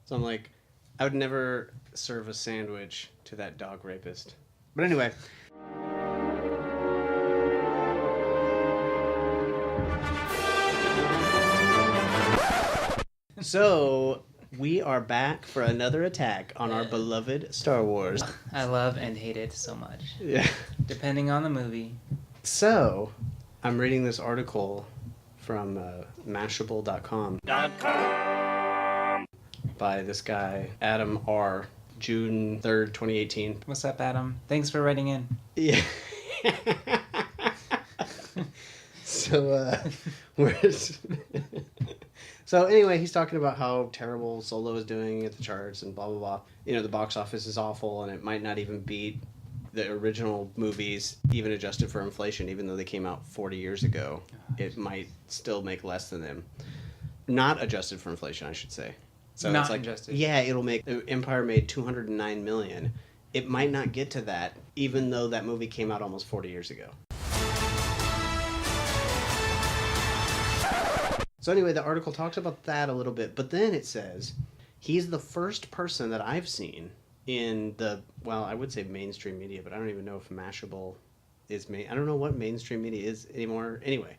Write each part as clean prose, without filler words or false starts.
So I'm like, I would never serve a sandwich to that dog rapist. But anyway. So we are back for another attack on our beloved Star Wars. I love and hate it so much. Yeah. Depending on the movie. So, I'm reading this article from Mashable.com by this guy, Adam R., June 3rd, 2018. What's up, Adam? Thanks for writing in. Yeah. So, so anyway, he's talking about how terrible Solo is doing at the charts and blah, blah, blah. You know, the box office is awful and it might not even beat the original movies, even adjusted for inflation, even though they came out 40 years ago. It might still make less than them. Not adjusted for inflation, I should say. So Not it's like, adjusted. yeah, it'll make... Empire made $209 million. It might not get to that, even though that movie came out almost 40 years ago. So anyway, the article talks about that a little bit, but then it says he's the first person that I've seen in the, well, I would say mainstream media, but I don't even know if Mashable is I don't know what mainstream media is anymore. Anyway,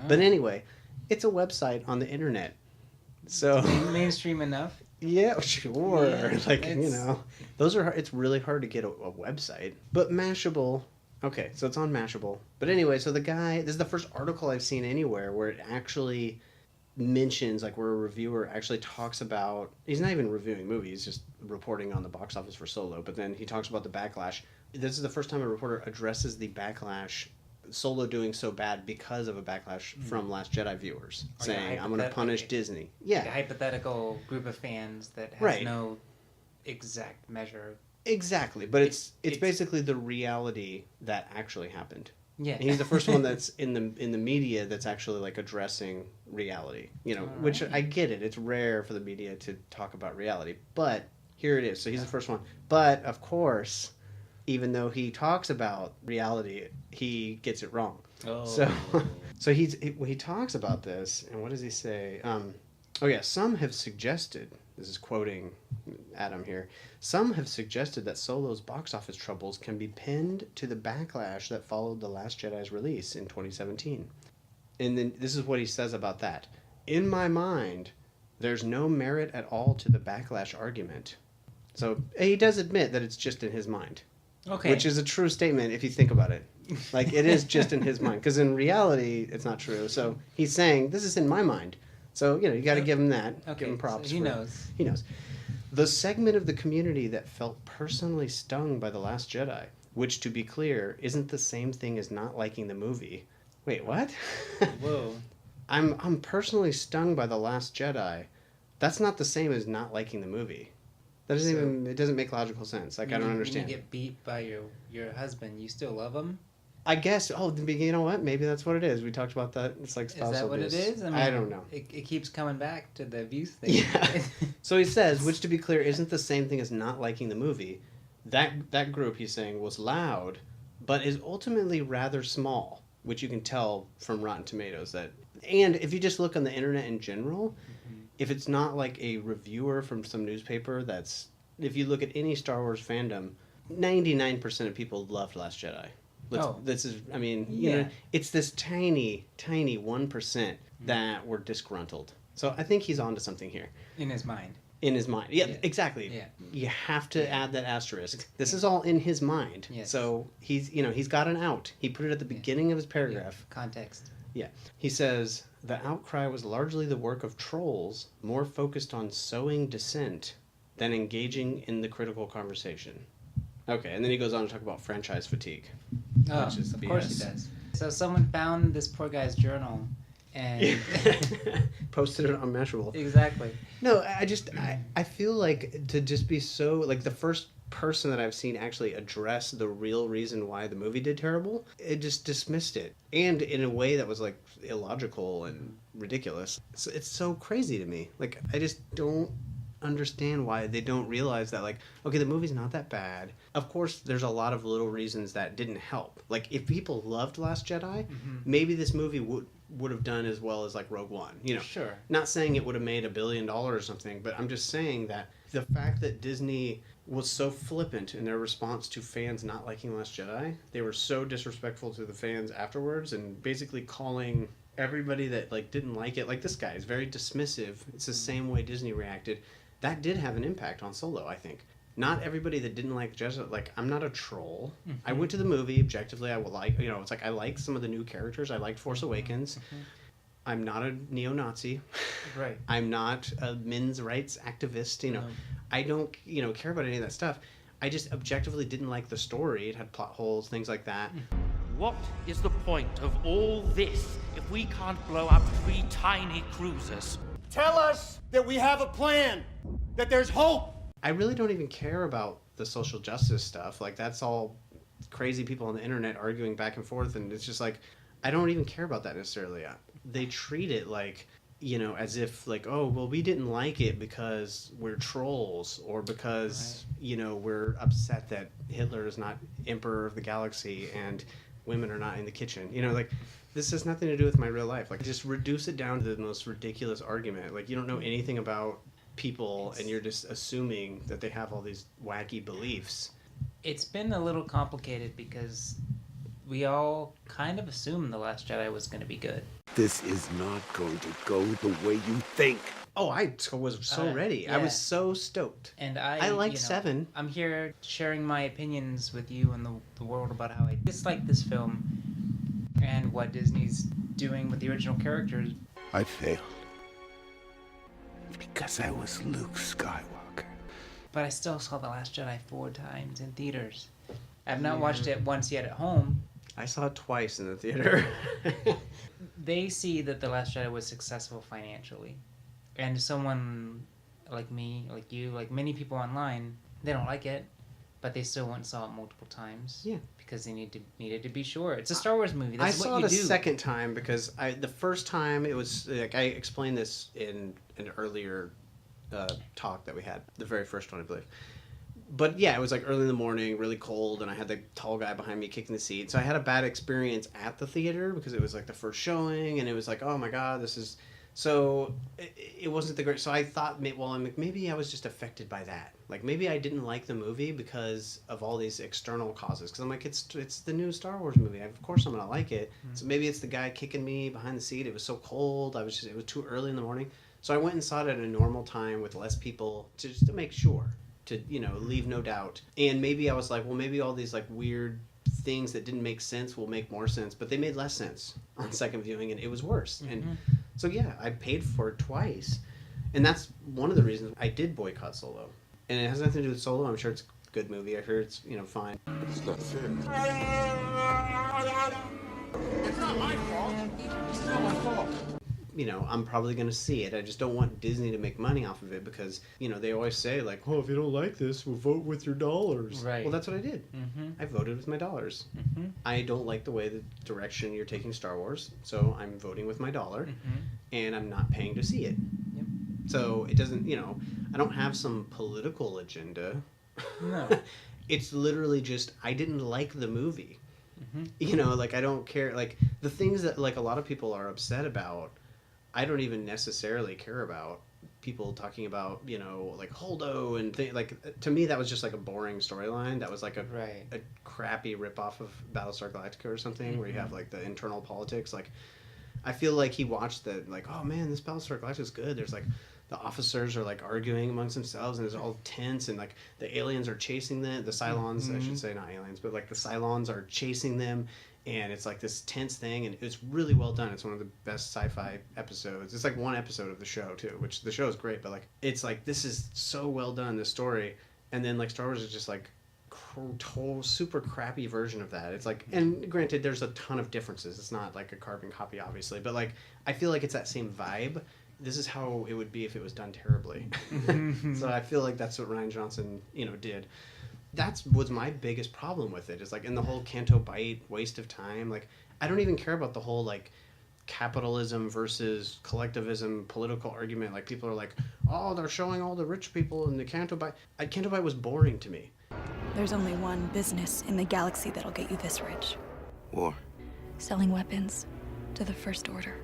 but anyway, it's a website on the internet. So mainstream enough? Yeah, sure. Yeah, like, you know, those are it's really hard to get a website. But Mashable, okay, so it's on Mashable. But anyway, so the guy, this is the first article I've seen anywhere where it actually mentions, like, where a reviewer actually talks about, he's not even reviewing movies, he's just reporting on the box office for Solo, but then he talks about the backlash. This is the first time a reporter addresses the backlash, Solo doing so bad because of a backlash from Last Jedi viewers, saying, I'm going to punish Disney. Yeah. Like a hypothetical group of fans that has no exact measure. Exactly, but it's basically the reality that actually happened. Yeah, and he's the first one that's in the media that's actually like addressing reality. You know, which I get it. It's rare for the media to talk about reality, but here it is. So he's the first one. But of course, even though he talks about reality, he gets it wrong. Oh. So he talks about this, and what does he say? Some have suggested. This is quoting Adam here. Some have suggested that Solo's box office troubles can be pinned to the backlash that followed The Last Jedi's release in 2017. And then this is what he says about that. In my mind, there's no merit at all to the backlash argument. So he does admit that it's just in his mind. Okay. Which is a true statement if you think about it. Like, it is just in his mind. Because in reality, it's not true. So he's saying, this is in my mind. So, you know, you got to give him that. Okay, give him props. So he knows. He knows. The segment of the community that felt personally stung by The Last Jedi, which, to be clear, isn't the same thing as not liking the movie. Wait, what? Whoa. I'm personally stung by The Last Jedi. That's not the same as not liking the movie. That doesn't it doesn't make logical sense. Like, I don't understand. When you get beat by your husband, you still love him? I guess. Oh, you know what? Maybe that's what it is. We talked about that. It's like spousal abuse. Is that what abuse. it is? I mean, I don't know. It keeps coming back to the abuse thing. Yeah. So he says, which, to be clear, isn't the same thing as not liking the movie. That group, he's saying, was loud, but is ultimately rather small, which you can tell from Rotten Tomatoes. And if you just look on the internet in general, if it's not like a reviewer from some newspaper, if you look at any Star Wars fandom, 99% of people loved Last Jedi. This is, I mean, you know, it's this tiny, tiny 1% that were disgruntled. So I think he's onto something here. In his mind. In his mind. Yeah, exactly. Yeah. You have to add that asterisk. This is all in his mind. Yes. So he's got an out. He put it at the beginning of his paragraph. Context. Yeah. He says, the outcry was largely the work of trolls, more focused on sowing dissent than engaging in the critical conversation. Okay, and then he goes on to talk about franchise fatigue. Oh, of course he does. So someone found this poor guy's journal and posted it on Mashable. Exactly. No, I feel like to just be so, like, the first person that I've seen actually address the real reason why the movie did terrible, it just dismissed it. And in a way that was, like, illogical and ridiculous. It's so crazy to me. Like, I just don't understand why they don't realize that, like, okay, the movie's not that bad. Of course, there's a lot of little reasons that didn't help. Like, if people loved Last Jedi, maybe this movie would have done as well as like Rogue One. Sure. Not saying it would have made $1 billion or something, but I'm just saying that the fact that Disney was so flippant in their response to fans not liking Last Jedi, they were so disrespectful to the fans afterwards, and basically calling everybody that like didn't like it, like this guy is very dismissive. It's the same way Disney reacted. That did have an impact on Solo, I think. Not everybody that didn't like Jedi, like, I'm not a troll. Mm-hmm. I went to the movie, objectively, I would like, it's like, I like some of the new characters. I liked Force Awakens. Mm-hmm. I'm not a neo-Nazi. Right. I'm not a men's rights activist, No. I don't, care about any of that stuff. I just objectively didn't like the story. It had plot holes, things like that. What is the point of all this if we can't blow up 3 tiny cruisers? Tell us that we have a plan, that there's hope. I really don't even care about the social justice stuff. Like, that's all crazy people on the internet arguing back and forth, and it's just like, I don't even care about that necessarily. They treat it like, as if like, oh, well, we didn't like it because we're trolls, or because, we're upset that Hitler is not emperor of the galaxy and women are not in the kitchen. Like, this has nothing to do with my real life. Like, just reduce it down to the most ridiculous argument. Like, you don't know anything about people, and you're just assuming that they have all these wacky beliefs. It's been a little complicated because we all kind of assumed The Last Jedi was going to be good. This is not going to go the way you think. Oh, I was so ready. Yeah. I was so stoked. And I liked 7. I'm here sharing my opinions with you and the world about how I dislike this film and what Disney's doing with the original characters. I failed. Because I was Luke Skywalker. But I still saw The Last Jedi 4 times in theaters. I've not watched it once yet at home. I saw it twice in the theater. They see that The Last Jedi was successful financially. And someone like me, like you, like many people online, they don't like it, but they still went and saw it multiple times. Yeah. Because they needed to be sure. It's a Star Wars movie. That's I saw what it you a do. Second time because the first time it was like, I explained this in an earlier talk that we had, the very first one, I believe. But yeah, it was like early in the morning, really cold, and I had the tall guy behind me kicking the seat. So I had a bad experience at the theater because it was like the first showing, and it was like, oh my god, this is... So it wasn't the great... So I thought, well, maybe I was just affected by that. Like, maybe I didn't like the movie because of all these external causes. Because I'm like, it's the new Star Wars movie. Of course I'm going to like it. Mm-hmm. So maybe it's the guy kicking me behind the seat. It was so cold. It was too early in the morning. So I went and saw it at a normal time with less people just to make sure. To, leave no doubt. And maybe I was like, well, maybe all these like weird things that didn't make sense will make more sense, but they made less sense on second viewing, and it was worse. Mm-hmm. And so yeah, I paid for it twice, and that's one of the reasons I did boycott Solo. And it has nothing to do with Solo. I'm sure it's a good movie. I heard it's fine. But it's not fair. It's not my fault. It's not my fault. I'm probably going to see it. I just don't want Disney to make money off of it because, they always say, like, oh, if you don't like this, we'll vote with your dollars. Right. Well, that's what I did. Mm-hmm. I voted with my dollars. Mm-hmm. I don't like the way the direction you're taking Star Wars, so I'm voting with my dollar, and I'm not paying to see it. Yep. So it doesn't, I don't have some political agenda. No. It's literally just, I didn't like the movie. Mm-hmm. Like, I don't care. Like, the things that, like, a lot of people are upset about, I don't even necessarily care about. People talking about, like Holdo and like, to me that was just like a boring storyline. That was like a crappy ripoff of Battlestar Galactica or something, where you have like the internal politics. Like, I feel like he watched that, like, oh man, this Battlestar Galactica is good. There's like the officers are like arguing amongst themselves, and it's all tense, and like the aliens are chasing them. The Cylons, I should say, not aliens, but like the Cylons are chasing them. And it's like this tense thing, and it's really well done. It's one of the best sci-fi episodes. It's like one episode of the show, too, which the show is great, but like, it's like, this is so well done, this story. And then like Star Wars is just like super crappy version of that. It's like, and granted, there's a ton of differences. It's not like a carbon copy, obviously, but like, I feel like it's that same vibe. This is how it would be if it was done terribly. So I feel like that's what Rian Johnson, did. That was my biggest problem with it. Is like, in the whole Canto Bight waste of time. Like, I don't even care about the whole like capitalism versus collectivism political argument. Like, people are like, oh, they're showing all the rich people in the Canto Bight. Canto Bight was boring to me. There's only one business in the galaxy that'll get you this rich. War. Selling weapons to the First Order.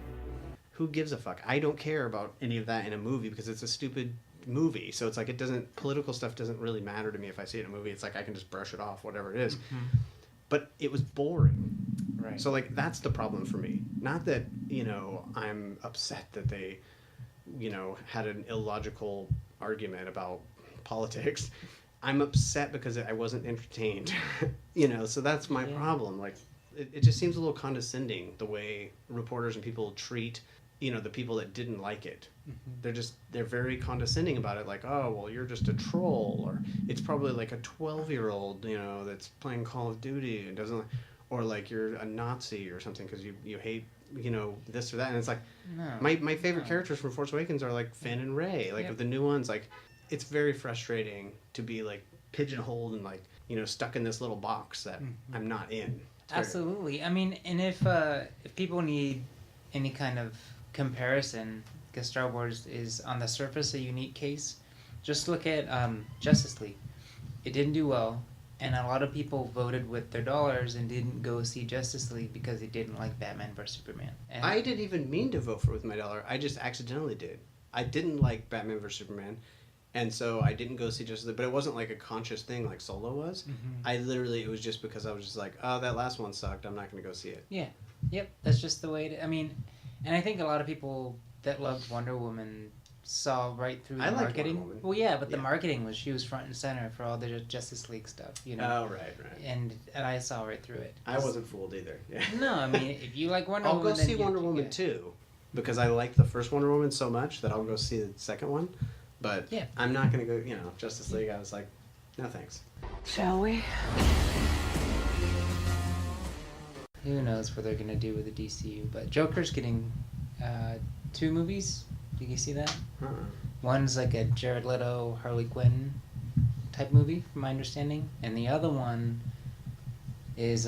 Who gives a fuck? I don't care about any of that in a movie because it's a stupid movie. So it's like political stuff doesn't really matter to me if I see it in a movie. It's like I can just brush it off, whatever it is. But it was boring. Right. So like that's the problem for me. Not that, I'm upset that they, had an illogical argument about politics. I'm upset because I wasn't entertained. So that's my problem. Like it just seems a little condescending the way reporters and people treat the people that didn't like it. They're very condescending about it, like, oh well, you're just a troll, or it's probably like a 12-year-old that's playing Call of Duty and doesn't, or like you're a Nazi or something because you hate this or that. And it's like my favorite characters from Force Awakens are like Finn and Rey, like the new ones. Like it's very frustrating to be like pigeonholed and like stuck in this little box that I'm not in. Absolutely. I mean, and if people need any kind of comparison, because Star Wars is on the surface a unique case, just look at Justice League. It didn't do well, and a lot of people voted with their dollars and didn't go see Justice League because they didn't like Batman vs Superman. And I didn't even mean to vote with my dollar. I just accidentally did. I didn't like Batman vs Superman, and so I didn't go see Justice League. But it wasn't like a conscious thing like Solo was. It was just because I was just like, oh, that last one sucked. I'm not going to go see it. Yeah. Yep. That's just the way I mean, and I think a lot of people that loved Wonder Woman saw right through the marketing. Wonder Woman. Well, yeah, but the marketing was she was front and center for all the Justice League stuff, Oh, right. And I saw right through it. I wasn't fooled either. Yeah. No, I mean, if you like Wonder Woman, I'll go see Wonder Woman too, because I like the first Wonder Woman so much that I'll go see the second one. But I'm not gonna go. Justice League. I was like, no thanks. Shall we? Who knows what they're gonna do with the DCU? But Joker's getting 2 movies. Did you see that? One's like a Jared Leto, Harley Quinn type movie, from my understanding, and the other one is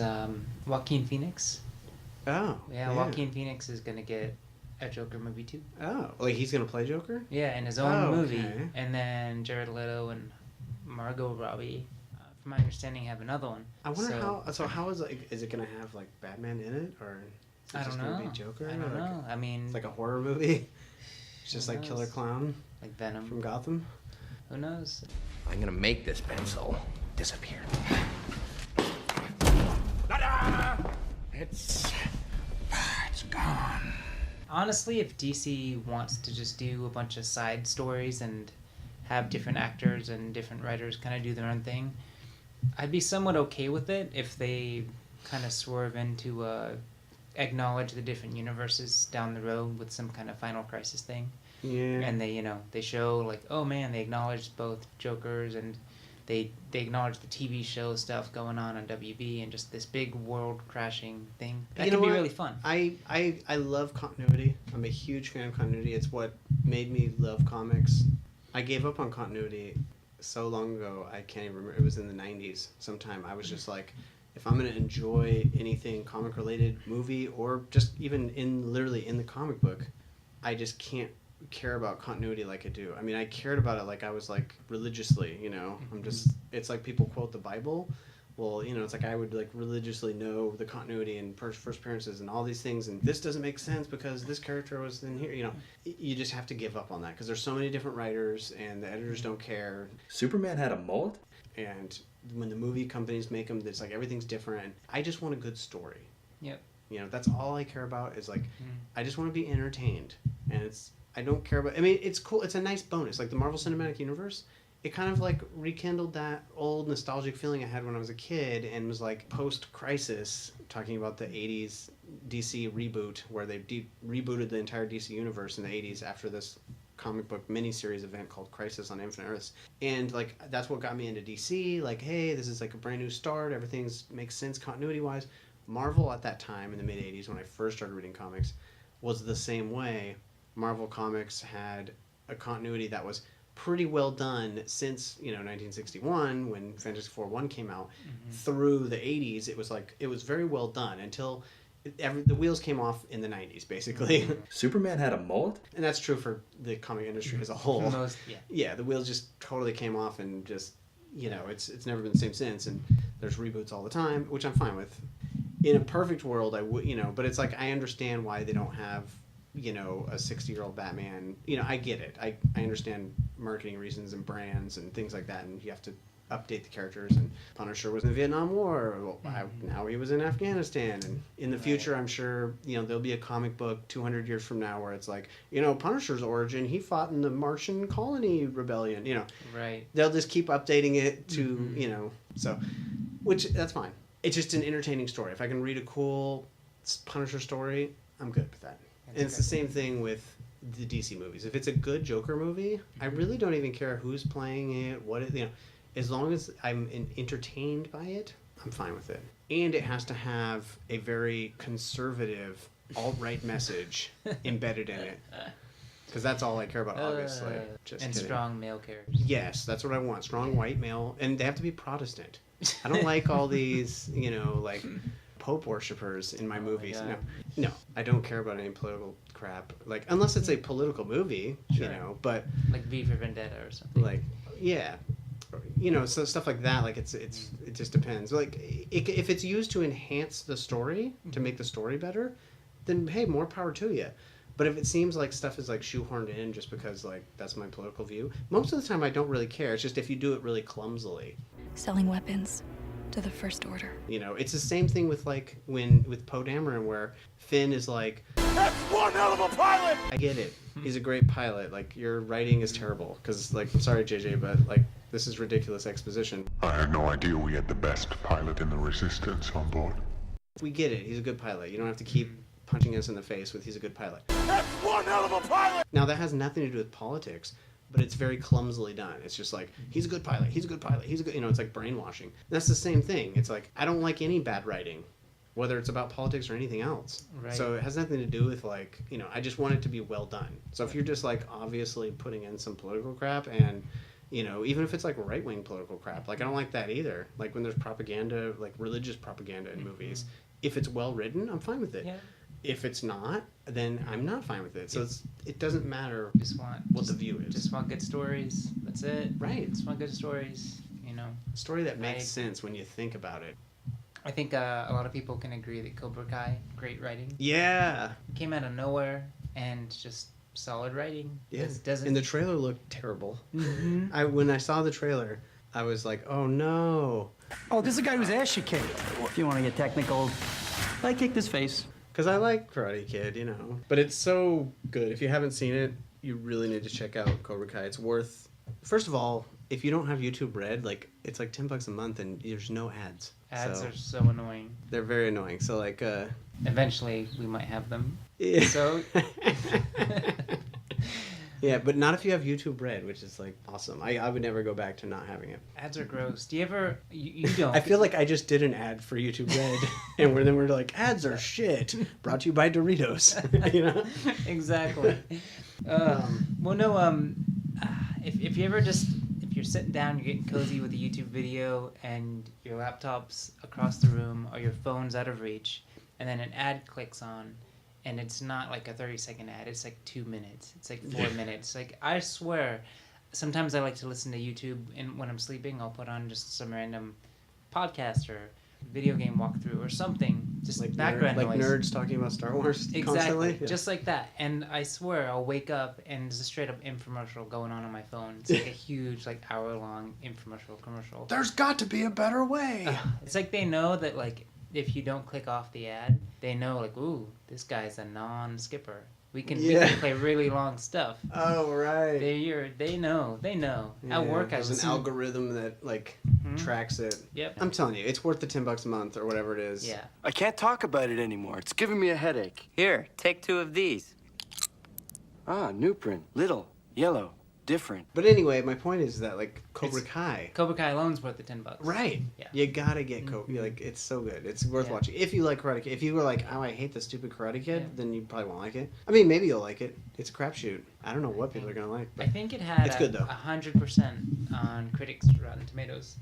Joaquin Phoenix. Oh. Yeah, Joaquin Phoenix is gonna get a Joker movie too. Oh, like he's gonna play Joker? Yeah, in his own movie. Okay. And then Jared Leto and Margot Robbie, from my understanding, have another one. I wonder how is it gonna have like Batman in it, or is it I just don't know. gonna be Joker? I don't know. I mean, it's like a horror movie. It's just like Killer Clown, like Venom from Gotham. Who knows? I'm gonna make this pencil disappear. It's gone. Honestly, if DC wants to just do a bunch of side stories and have different actors and different writers kind of do their own thing, I'd be somewhat okay with it if they kind of swerve into acknowledge the different universes down the road with some kind of Final Crisis thing. Yeah. And they, they show like, oh man, they acknowledged both Jokers and they acknowledge the TV show stuff going on WB and just this big world crashing thing. That can be really fun. I love continuity. I'm a huge fan of continuity. It's what made me love comics. I gave up on continuity so long ago. I can't even remember. It was in the 90s sometime. I was just like, if I'm going to enjoy anything comic related, movie, or just even literally in the comic book, I just can't care about continuity like I do. I mean, I cared about it like I was like religiously, I'm just, it's like people quote the Bible. Well, it's like I would like religiously know the continuity and first appearances and all these things, and this doesn't make sense because this character was in here. You just have to give up on that because there's so many different writers and the editors don't care. Superman had a mullet? And when the movie companies make them, it's like everything's different. I just want a good story. Yep. That's all I care about is like, I just want to be entertained. And I don't care about, it's cool. It's a nice bonus. Like the Marvel Cinematic Universe, it kind of like rekindled that old nostalgic feeling I had when I was a kid and was like post-Crisis, talking about the 80s DC reboot where they rebooted the entire DC universe in the 80s after this comic book miniseries event called Crisis on Infinite Earths. And like that's what got me into DC. Like, hey, this is like a brand new start. Everything's makes sense continuity-wise. Marvel at that time in the mid-80s when I first started reading comics was the same way. Marvel Comics had a continuity that was pretty well done since 1961 when Fantastic Four 1 came out through the 80s. It was very well done until the wheels came off in the 90s basically. Superman had a mullet? And that's true for the comic industry as a whole. Yeah, the wheels just totally came off and just it's never been the same since, and there's reboots all the time, which I'm fine with. in a perfect world, I would, but it's like I understand why they don't have, a 60-year-old Batman. I get it. I understand marketing reasons and brands and things like that, and you have to update the characters. And Punisher was in the Vietnam War. Well, now he was in Afghanistan, and in the future, I'm sure there'll be a comic book 200 years from now where it's like, Punisher's origin. He fought in the Martian colony rebellion. Right. They'll just keep updating it to so, which that's fine. It's just an entertaining story. If I can read a cool Punisher story, I'm good with that. And it's the same thing with the DC movies. If it's a good Joker movie, I really don't even care who's playing it, what it, as long as I'm entertained by it, I'm fine with it. And it has to have a very conservative alt-right message embedded in it. Because that's all I care about, obviously. Just and kidding. strong male characters. Yes, that's what I want. Strong white male. And they have to be Protestant. I don't like all these, like Pope worshippers in my movies. No, I don't care about any political crap. Like, unless it's a political movie, but... Like V for Vendetta or something. Like, yeah. So stuff like that, like, it just depends. Like, if it's used to enhance the story, to make the story better, then, hey, more power to you. But if it seems like stuff is, like, shoehorned in just because, like, that's my political view, most of the time I don't really care. It's just if you do it really clumsily. Selling weapons to the First Order. It's the same thing with, like, with Poe Dameron, where Finn is like, That's one hell of a pilot! I get it. He's a great pilot. Like, your writing is terrible. Because, like, I'm sorry, JJ, but, like, this is ridiculous exposition. I had no idea we had the best pilot in the Resistance on board. We get it. He's a good pilot. You don't have to keep punching us in the face with he's a good pilot. That's one hell of a pilot! Now, that has nothing to do with politics, but it's very clumsily done. It's just like, he's a good pilot, he's a good pilot, he's a good... it's like brainwashing. That's the same thing. It's like, I don't like any bad writing, whether it's about politics or anything else. Right. So it has nothing to do with, like, I just want it to be well done. So if you're just, like, obviously putting in some political crap and... even if it's like right-wing political crap, like I don't like that either. Like when there's propaganda, like religious propaganda in movies, if it's well written, I'm fine with it. Yeah. If it's not, then I'm not fine with it. So it doesn't matter Just want what the view is. Just want good stories. That's it. Right. Just want good stories. A story that makes sense when you think about it. I think a lot of people can agree that Cobra Kai, great writing. Yeah. Came out of nowhere and just solid writing. Yeah. Doesn't. And the trailer looked terrible. Mm-hmm. When I saw the trailer, I was like, oh no. Oh, this is a guy whose ass you kicked. If you want to get technical, I kicked his face. Because I like Karate Kid, But it's so good. If you haven't seen it, you really need to check out Cobra Kai. It's worth... First of all, if you don't have YouTube Red, like, it's like $10 a month and there's no ads. Ads are so annoying. They're very annoying. So, like... Eventually, we might have them. Yeah. So... Yeah, but not if you have YouTube Red, which is, like, awesome. I would never go back to not having it. Ads are gross. Do you ever... You don't. I feel like I just did an ad for YouTube Red, and then we're like, ads are shit. Brought to you by Doritos. Exactly. Well, no, if you ever just... If you're sitting down, you're getting cozy with a YouTube video, and your laptop's across the room, or your phone's out of reach, and then an ad clicks on... And it's not like a 30-second ad. It's like 2 minutes. It's like 4 minutes. Like, I swear, sometimes I like to listen to YouTube, and when I'm sleeping, I'll put on just some random podcast or video game walkthrough or something. Just like background noise. Like nerds talking about Star Wars Exactly. constantly? Yeah. Just like that. And I swear, I'll wake up, and there's a straight-up infomercial going on my phone. It's like a huge, like, hour-long commercial. There's got to be a better way. It's like they know that, like... If you don't click off the ad, they know, like, ooh, this guy's a non-skipper. We can play really long stuff. Oh, right. They know. Yeah, At work, I there's was an algorithm that, like, tracks it. Yep. I'm telling you, it's worth the $10 a month or whatever it is. Yeah. I can't talk about it anymore. It's giving me a headache. Here, take 2 of these. Ah, new print. Little, yellow, different. But anyway, my point is that, like, Cobra Kai alone's worth the $10. Right. Yeah. You gotta get Cobra. Like, it's so good. It's worth watching. If you like Karate Kid. If you were like, oh, I hate the stupid Karate Kid, then you probably won't like it. I mean, maybe you'll like it. It's a crapshoot. I don't know what people are gonna like. But I think it had it's good, though. 100% on critics' Rotten Tomatoes.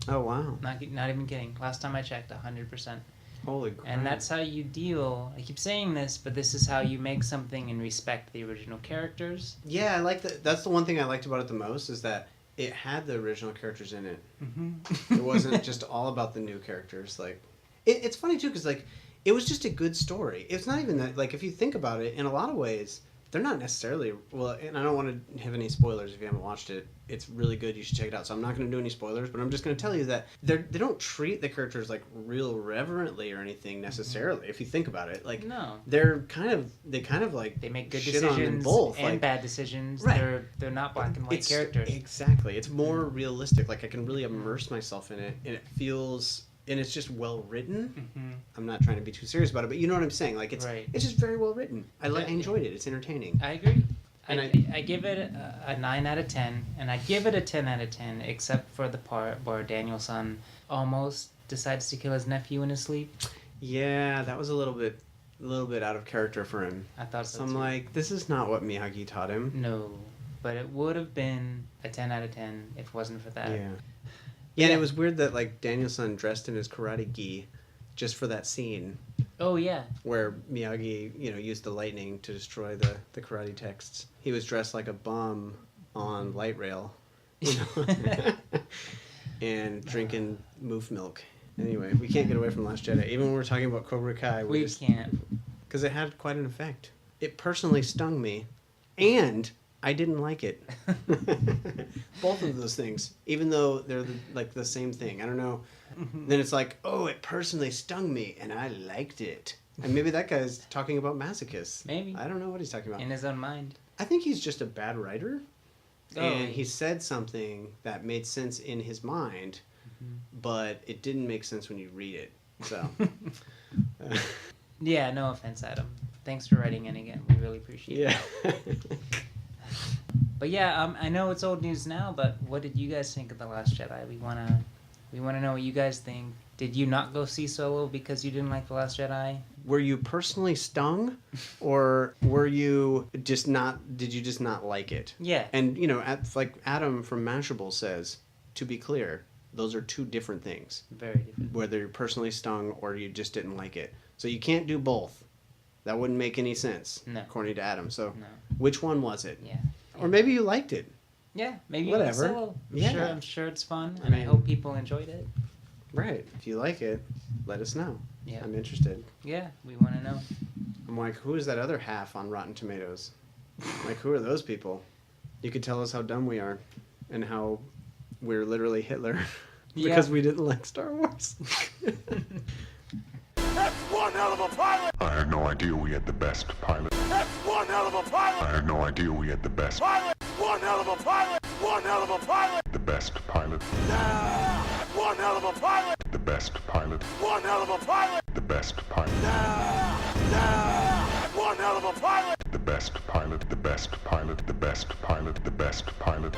Oh, wow. Not even kidding. Last time I checked, 100%. Holy crap. And that's how you deal. I keep saying this, but this is how you make something and respect the original characters. Yeah, I like that. That's the one thing I liked about it the most is that it had the original characters in it. Mm-hmm. It wasn't just all about the new characters. Like, It's funny too because like it was just a good story. It's not even that like if you think about it in a lot of ways they're not necessarily well. And I don't want to have any spoilers if you haven't watched it. It's really good. You should check it out. So I'm not going to do any spoilers, but I'm just going to tell you that they don't treat the characters like real reverently or anything necessarily. If you think about it, like No. they kind of like They make good shit on them decisions both and like, bad decisions. Right. They're not black and white it's, characters. Exactly. It's more realistic. Like I can really immerse myself in it, and it feels, and it's just well written. Mm-hmm. I'm not trying to be too serious about it, but you know what I'm saying. Like it's Right. it's just very well written. I enjoyed it. It's entertaining. I agree. And I give it a 9 out of 10, and I give it a 10 out of 10, except for the part where Daniel-san almost decides to kill his nephew in his sleep. Yeah, that was a little bit out of character for him. I thought so So I'm too. like, this is not what Miyagi taught him. No, but it would have been a 10 out of 10 if it wasn't for that. Yeah. Yeah, and it was weird that like Daniel-san dressed in his karate gi just for that scene Oh, yeah. where Miyagi, used the lightning to destroy the karate texts. He was dressed like a bum on light rail, and drinking moof milk. Anyway, we can't get away from Last Jedi. Even when we're talking about Cobra Kai, We can't. because it had quite an effect. It personally stung me, and I didn't like it. Both of those things, even though they're the same thing. I don't know. Then it's like, oh, it personally stung me, and I liked it. And maybe that guy's talking about masochists. Maybe. I don't know what he's talking about. In his own mind. I think he's just a bad writer. Oh. And he said something that made sense in his mind, but it didn't make sense when you read it. So, Yeah, no offense, Adam. Thanks for writing in again. We really appreciate it. yeah. But yeah, I know it's old news now, but what did you guys think of The Last Jedi? We wanna know what you guys think. Did you not go see Solo because you didn't like The Last Jedi? Were you personally stung, or were you just not? Did you just not like it? Yeah. And like Adam from Mashable says, to be clear, those are two different things. Very different. Whether you're personally stung or you just didn't like it, so you can't do both. That wouldn't make any sense, No. according to Adam. So, No. which one was it? Yeah. Or maybe you liked it. Yeah, maybe Whatever. Solo. Yeah. I'm sure it's fun, I and I mean- hope people enjoyed it. Right. If you like it, let us know. Yeah. I'm interested. Yeah, we want to know. I'm like, who is that other half on Rotten Tomatoes? Like, who are those people? You could tell us how dumb we are and how we're literally Hitler because we didn't like Star Wars. That's one hell of a pilot! I had no idea we had the best pilot. That's one hell of a pilot! I had no idea we had the best Pilot! One hell of a pilot! One hell of a pilot! the best pilot. One hell of a pilot! The best pilot. One hell of a pilot! The best pilot. One hell of a pilot! The best pilot. The best pilot. The best pilot. The best pilot.